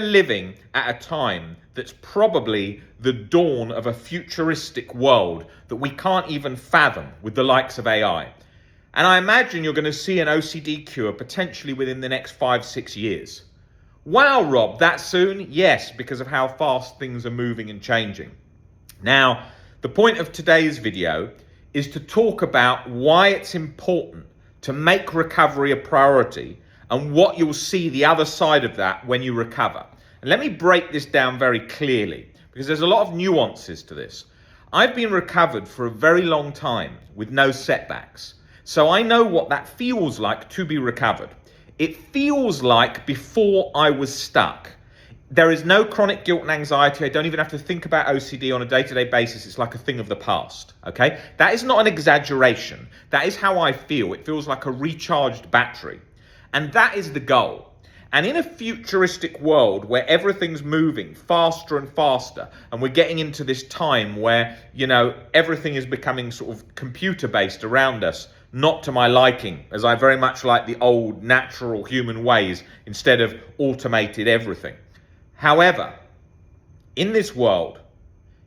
living at a time that's probably the dawn of a futuristic world that we can't even fathom with the likes of AI. And I imagine you're going to see an OCD cure potentially within the next 5-6 years. Wow, Rob, that soon? Yes, because of how fast things are moving and changing. Now, the point of today's video is to talk about why it's important to make recovery a priority and what you'll see the other side of that when you recover. And let me break this down very clearly because there's a lot of nuances to this. I've been recovered for a very long time with no setbacks. So I know what that feels like to be recovered. It feels like before I was stuck. There is no chronic guilt and anxiety. I don't even have to think about OCD on a day-to-day basis. It's like a thing of the past, okay? That is not an exaggeration. That is how I feel. It feels like a recharged battery. And that is the goal. And in a futuristic world where everything's moving faster and faster, and we're getting into this time where, everything is becoming sort of computer-based around us, not to my liking, as I very much like the old natural human ways instead of automated everything. However, in this world,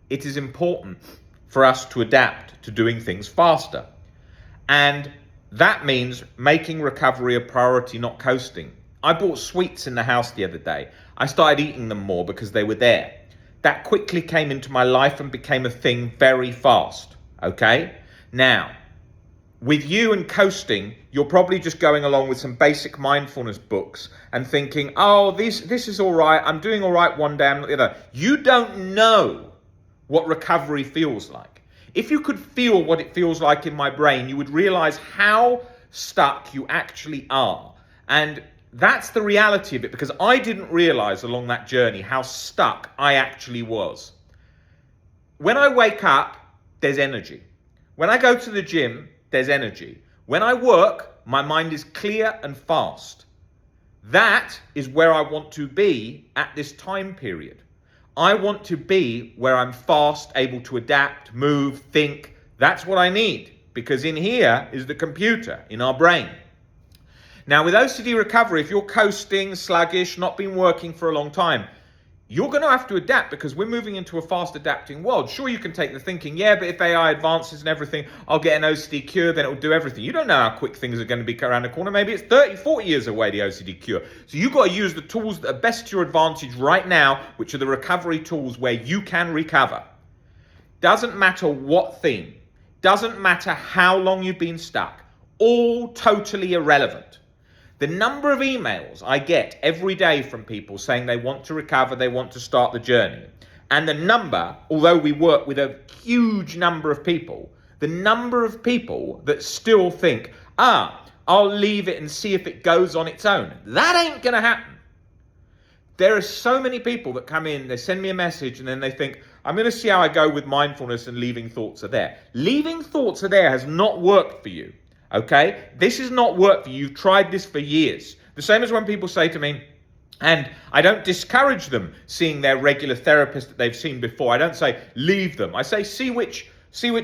it is important for us to adapt to doing things faster. And that means making recovery a priority, not coasting. I bought sweets in the house the other day. I started eating them more because they were there. That quickly came into my life and became a thing very fast, okay? Now, with you and coasting, you're probably just going along with some basic mindfulness books and thinking, oh, this is all right. I'm doing all right one day, I'm not the other. You don't know what recovery feels like. If you could feel what it feels like in my brain, you would realize how stuck you actually are. And that's the reality of it, because I didn't realize along that journey how stuck I actually was. When I wake up, there's energy. When I go to the gym, there's energy. When I work, my mind is clear and fast. That is where I want to be at this time period. I want to be where I'm fast, able to adapt, move, think. That's what I need, because in here is the computer in our brain. Now, with OCD recovery, if you're coasting, sluggish, not been working for a long time, you're going to have to adapt because we're moving into a fast adapting world. Sure, you can take the thinking, yeah, but if AI advances and everything, I'll get an OCD cure, then it'll do everything. You don't know how quick things are going to be around the corner. Maybe it's 30, 40 years away, the OCD cure. So you've got to use the tools that are best to your advantage right now, which are the recovery tools where you can recover. Doesn't matter what theme, doesn't matter how long you've been stuck, all totally irrelevant. The number of emails I get every day from people saying they want to recover, they want to start the journey. And the number, although we work with a huge number of people, the number of people that still think, I'll leave it and see if it goes on its own. That ain't going to happen. There are so many people that come in, they send me a message and then they think, I'm going to see how I go with mindfulness and leaving thoughts are there. Leaving thoughts are there has not worked for you. Okay, this has not worked for you. You've tried this for years. The same as when people say to me, and I don't discourage them seeing their regular therapist that they've seen before. I don't say leave them. I say see which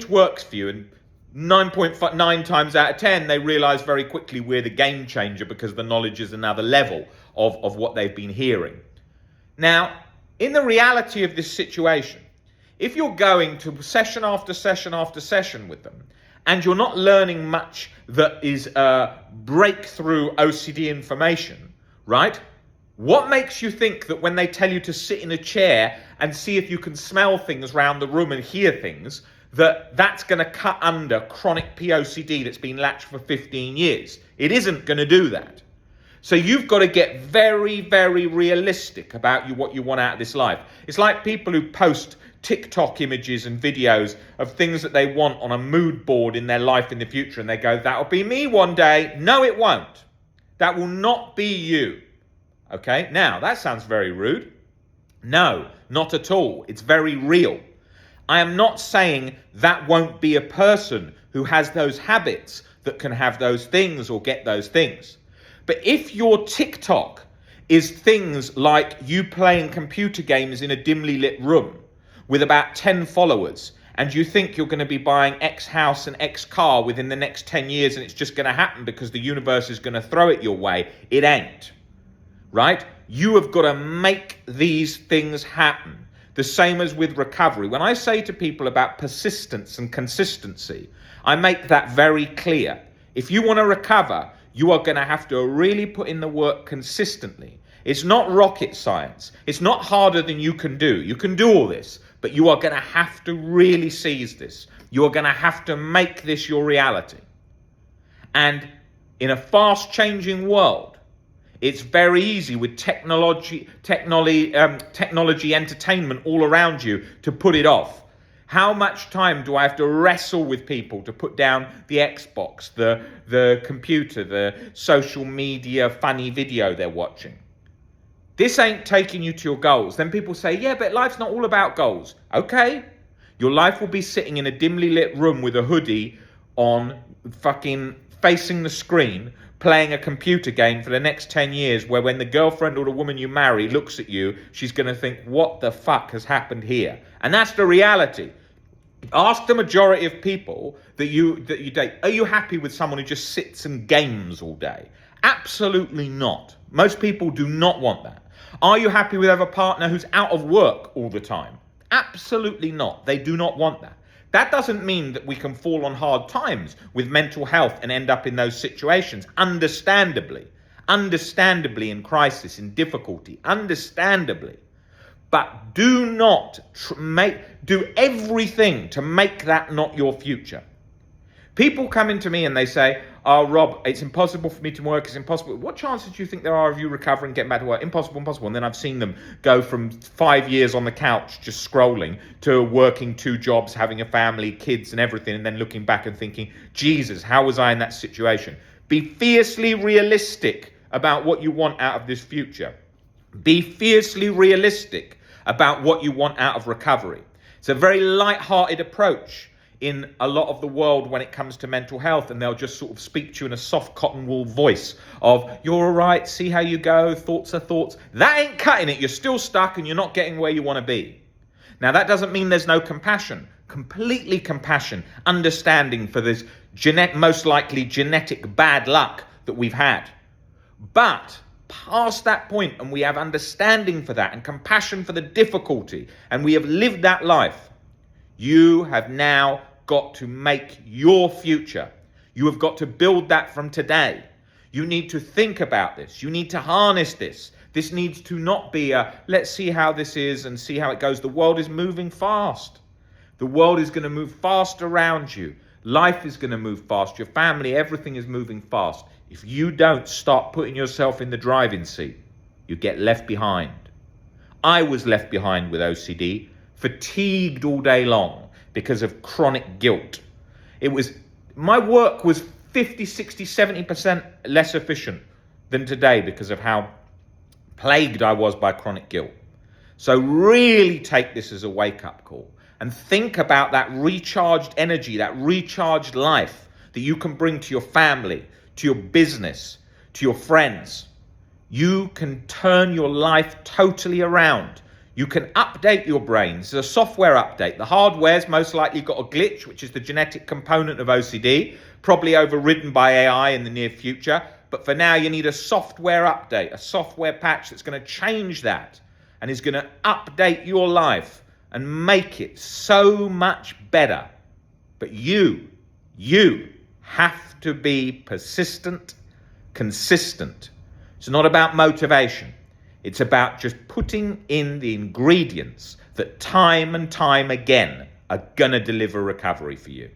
works for you. And 9.9 times out of 10, they realize very quickly we're the game changer because the knowledge is another level of what they've been hearing. Now, in the reality of this situation, if you're going to session after session after session with them, and you're not learning much that is breakthrough OCD information, right? What makes you think that when they tell you to sit in a chair and see if you can smell things around the room and hear things, that's going to cut under chronic POCD that's been latched for 15 years? It isn't going to do that. So you've got to get very, very realistic about what you want out of this life. It's like people who post TikTok images and videos of things that they want on a mood board in their life in the future, and they go, that'll be me one day. No, it won't. That will not be you. Okay, now that sounds very rude. No, not at all. It's very real. I am not saying that won't be a person who has those habits that can have those things or get those things. But if your TikTok is things like you playing computer games in a dimly lit room with about 10 followers, and you think you're going to be buying X house and X car within the next 10 years and it's just going to happen because the universe is going to throw it your way, it ain't. Right? You have got to make these things happen. The same as with recovery. When I say to people about persistence and consistency, I make that very clear. If you want to recover, you are going to have to really put in the work consistently. It's not rocket science. It's not harder than you can do. You can do all this, but you are going to have to really seize this. You are going to have to make this your reality. And in a fast-changing world, it's very easy with technology entertainment all around you to put it off. How much time do I have to wrestle with people to put down the Xbox, the computer, the social media funny video they're watching? This ain't taking you to your goals. Then people say, yeah, but life's not all about goals. Okay. Your life will be sitting in a dimly lit room with a hoodie on, fucking facing the screen, playing a computer game for the next 10 years, where when the girlfriend or the woman you marry looks at you, she's going to think, what the fuck has happened here? And that's the reality. Ask the majority of people that you date, are you happy with someone who just sits and games all day? Absolutely not. Most people do not want that. Are you happy with having a partner who's out of work all the time? Absolutely not. They do not want that. That doesn't mean that we can fall on hard times with mental health and end up in those situations. Understandably in crisis, in difficulty, understandably. But do not do everything to make that not your future. People come into me and they say, oh, Rob, it's impossible for me to work. It's impossible. What chances do you think there are of you recovering, getting back to work? Impossible. And then I've seen them go from 5 years on the couch just scrolling to working 2 jobs, having a family, kids and everything, and then looking back and thinking, Jesus, how was I in that situation? Be fiercely realistic about what you want out of this future. Be fiercely realistic about what you want out of recovery. It's a very light-hearted approach in a lot of the world when it comes to mental health, and they'll just sort of speak to you in a soft cotton wool voice of, you're all right, see how you go, thoughts are thoughts. That ain't cutting it. You're still stuck and you're not getting where you want to be. Now, that doesn't mean there's no compassion. Completely compassion, understanding for this most likely genetic bad luck that we've had. But past that point, and we have understanding for that and compassion for the difficulty, and we have lived that life, you have now got to make your future. You have got to build that from today. You need to think about this. You need to harness this. This needs to not be a, let's see how this is and see how it goes. The world is moving fast. The world is going to move fast around you. Life is going to move fast. Your family, everything is moving fast. If you don't start putting yourself in the driving seat, you get left behind. I was left behind with OCD, fatigued all day long because of chronic guilt. My work was 50, 60, 70% less efficient than today because of how plagued I was by chronic guilt. So really take this as a wake-up call and think about that recharged energy, that recharged life that you can bring to your family, to your business, to your friends. You can turn your life totally around. You can update your brain. This is a software update. The hardware's most likely got a glitch, which is the genetic component of OCD, probably overridden by AI in the near future. But for now, you need a software update, a software patch that's going to change that and is going to update your life and make it so much better. But you have to be persistent, consistent. It's not about motivation. It's about just putting in the ingredients that time and time again are going to deliver recovery for you.